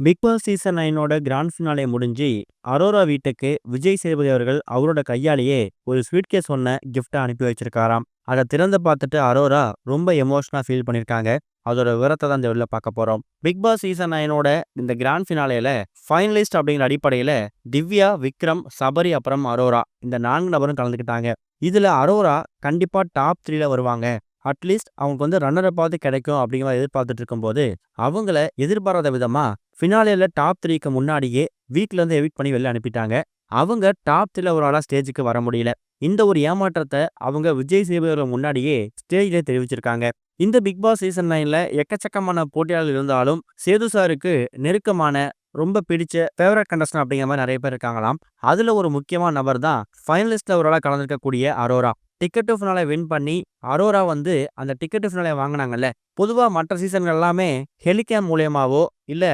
Big Boss season 9 grand finale முடிஞ்சு, Aurora வீட்டுக்கு விஜய் சேதுபதி அவர்கள் அவரோட கையாலேயே ஒரு ஸ்வீட் கேஸ் ஒன்ன கிஃப்ட்டா அனுப்பி வச்சிருக்காராம். அத திறந்து பார்த்துட்டு அரோரா ரொம்ப எமோஷனா ஃபீல் பண்ணியிருக்காங்க. அதோட விவரத்த தான் இந்த வீடியோல பார்க்க போறோம். பிக் பாஸ் சீசன் 9 இந்த கிராண்ட் ஃபினாலேல ஃபைனலிஸ்ட் அப்படிங்கிற அடிப்படையில திவ்யா, விக்ரம், சபரி அப்புறம் அரோரா இந்த 4 நபரும் கலந்துக்கிட்டாங்க. இதுல அரோரா கண்டிப்பா டாப் 3ல வருவாங்க. அட்லீஸ்ட் அவங்களுக்கு ரன்னர் அப்பாவது கிடைக்கும் அப்படிங்கிற மாதிரி எதிர்பார்த்துட்டு இருக்கும்போது, அவங்கள எதிர்பாராத விதமா ஃபினாலேல டாப் 3க்கு முன்னாடியே வீட்ல இருந்து எவிக்ட் பண்ணி வெளில அனுப்பிட்டாங்க. அவங்க டாப் 3ல ஒரு ஆளா ஸ்டேஜுக்கு வர முடியல. இந்த ஒரு ஏமாற்றத்த அவங்க விஜய் சேதுபதி அவர்கள் முன்னாடியே ஸ்டேஜ்ல தெரிவிச்சிருக்காங்க. இந்த பிக் பாஸ் சீசன் 9ல எக்கச்சக்கமான போட்டியாளர்கள் இருந்தாலும், சேது சாருக்கு நெருக்கமான ரொம்ப பிடிச்ச ஃபேவரட் கண்டஸ்டன்ட் அப்படிங்கிற மாதிரி நிறைய பேர் இருக்காங்களாம். அதுல ஒரு முக்கியமான நபர் தான் ஃபைனலிஸ்ட்ல ஒரு ஆளா கலந்துருக்கக்கூடிய Aurora. Ticket to finale win பண்ணி அரோரா அந்த டிக்கெட் டு ஃபினாலே வாங்குனாங்கல்ல. பொதுவா மற்ற சீசன்கள் எல்லாமே ஹெலிகாம் மூலியமாவோ இல்ல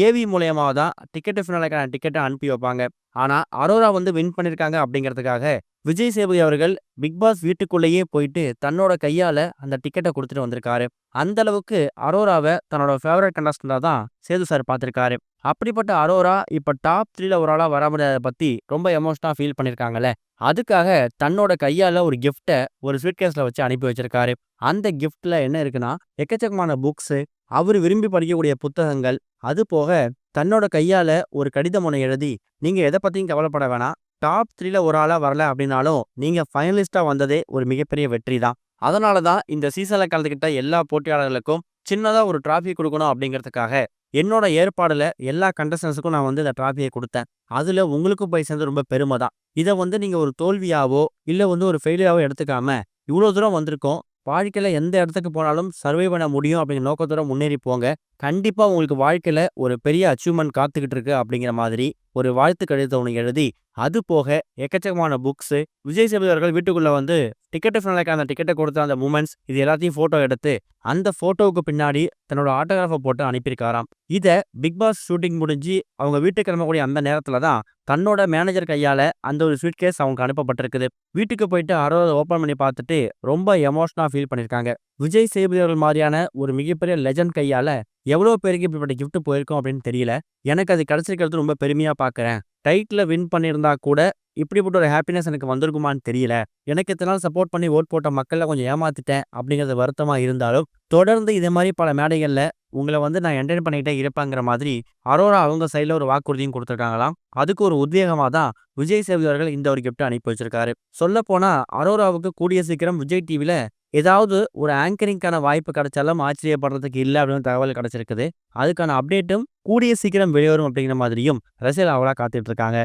ஏவி மூலியமா தான் டிக்கெட் டு ஃபினாலேக்கான டிக்கெட்ட அனுப்பி வைப்பாங்க. ஆனா அரோரா வின் பண்ணியிருக்காங்க அப்படிங்கிறதுக்காக விஜய் சேதுபதி அவர்கள் பிக் பாஸ் வீட்டுக்குள்ளேயே போயிட்டு தன்னோட கையால அந்த டிக்கெட்ட குடுத்துட்டு வந்திருக்காரு. அந்த அளவுக்கு அரோராவ தன்னோட ஃபேவரட் கண்டஸ்டன்டா தான் சேது சார் பார்த்திருக்காரு. அப்படிப்பட்ட அரோரா இப்ப டாப் 3ல ஒரு ஆளா வர முடியாத பத்தி ரொம்ப எமோஷனா ஃபீல் பண்ணியிருக்காங்கல்ல. அதுக்காக தன்னோட கையால ஒரு கிஃப்ட்ட ஒரு சூட்கேஸ்ல வச்சு அனுப்பி வச்சிருக்காரு. அந்த கிஃப்ட்ல என்ன இருக்குன்னா, எக்கச்சக்கமான புக்ஸ், அவரு விரும்பி படிக்கக்கூடிய புத்தகங்கள், அது போக தன்னோட கையால ஒரு கடிதம் ஒண்ணு எழுதி, நீங்க எத பத்தியும் கவலைப்பட வேணாம். டாப் 3ல ஒரு ஆளா வரல அப்படின்னாலும், நீங்க ஃபைனலிஸ்ட்டா வந்ததே ஒரு மிகப்பெரிய வெற்றி தான். அதனால தான் இந்த சீசன்ல கலந்துக்கிட்ட எல்லா போட்டியாளர்களுக்கும் சின்னதா ஒரு டிராஃபி குடுக்கணும் அப்படிங்கிறதுக்காக, என்னோட ஏற்பாடுல எல்லா கண்டஸ்டன்ட்ஸ்க்கும் நான் இந்த டிராஃபிய குடுத்தேன். அதுல உங்களுக்கும் போய் சேர்ந்தது ரொம்ப பெருமை தான். இத நீங்க ஒரு தோல்வியாவோ, இல்ல ஒரு ஃபெயிலியராவோ எடுத்துக்காம, இவ்ளோ தூரம் வந்திருக்கோம். வாழ்க்கையில எந்த இடத்துக்கு போனாலும் சர்வை பண்ண முடியும் அப்படிங்கிற நோக்கத்தோட முன்னேறி போங்க. கண்டிப்பா உங்களுக்கு வாழ்க்கையில ஒரு பெரிய அச்சீவ்மெண்ட் காத்துக்கிட்டு இருக்கு அப்படிங்கிற மாதிரி ஒரு வாழ்த்து கடிதத்த ஒண்ணு எழுதி, அது போக எக்கச்சக்கமான புக்ஸ், விஜய் சேதுபதி அவர்கள் வீட்டுக்குள்ள டிக்கெட் ஃபினாலேக்கான அந்த டிக்கெட்ட கொடுத்த அந்த மூமெண்ட்ஸ் இது எல்லாத்தையும் ஃபோட்டோ எடுத்து, அந்த ஃபோட்டோவுக்கு பின்னாடி தன்னோட ஆட்டோகிராஃப போட்டு அனுப்பியிருக்காராம். இத பிக் பாஸ் ஷூட்டிங் முடிஞ்சு அவங்க வீட்டுக்கு கிளம்பக்கூடிய அந்த நேரத்துல தான் தன்னோட மேனேஜர் கையால அந்த ஒரு ஸ்வீட்கேஸ் அவங்களுக்கு அனுப்பப்பட்டிருக்குது. வீட்டுக்கு போயிட்டு அத ஓப்பன் பண்ணி பார்த்துட்டு ரொம்ப எமோஷனா ஃபீல் பண்ணியிருக்காங்க. விஜய் சேதுபதி அவர்கள் மாதிரியான ஒரு மிகப்பெரிய லெஜண்ட் கையால எவ்வளோ பேருக்கு இப்படிப்பட்ட கிஃப்ட் போயிருக்கும் அப்படின்னு தெரியல. எனக்கு அது கிடைச்சிருக்கிறது ரொம்ப பெருமையா பார்க்குறேன். டைட்டில வின் பண்ணியிருந்தா கூட இப்படிப்பட்ட ஒரு ஹாப்பினஸ் எனக்கு வந்திருக்குமான்னு தெரியல. எனக்கு இத்தனை நாள் சப்போர்ட் பண்ணி ஓட் போட்ட மக்கள கொஞ்சம் ஏமாத்திட்டேன் அப்படிங்கிறது வருத்தமா இருந்தாலும், தொடர்ந்து இதே மாதிரி பல மேடைகள்ல உங்கள நான் என்டர்டெயின் பண்ணிக்கிட்டே இருப்பேங்கிற மாதிரி அரோரா அவங்க சைடுல ஒரு வாக்குறுதியும் குடுத்துருக்காங்களாம். அதுக்கு ஒரு உத்வேகமா தான் விஜய் சேதுபதி அவர்கள் இந்த ஒரு கிஃப்ட்ட அனுப்பி வச்சிருக்காரு. சொல்லப்போனா அரோராவுக்கு கூடிய சீக்கிரம் விஜய் டிவில ஏதாவது ஒரு ஆங்கரிங்க்கான வாய்ப்பு கிடைச்சாலும் ஆச்சரியப்படுறதுக்கு இல்ல அப்படின்னு தகவல் கிடைச்சிருக்குது. அதுக்கான அப்டேட்டும் கூடிய சீக்கிரம் வெளிவரும் அப்படிங்கிற மாதிரியும் ரசிகர்கள் ஆவலா காத்துட்டு இருக்காங்க.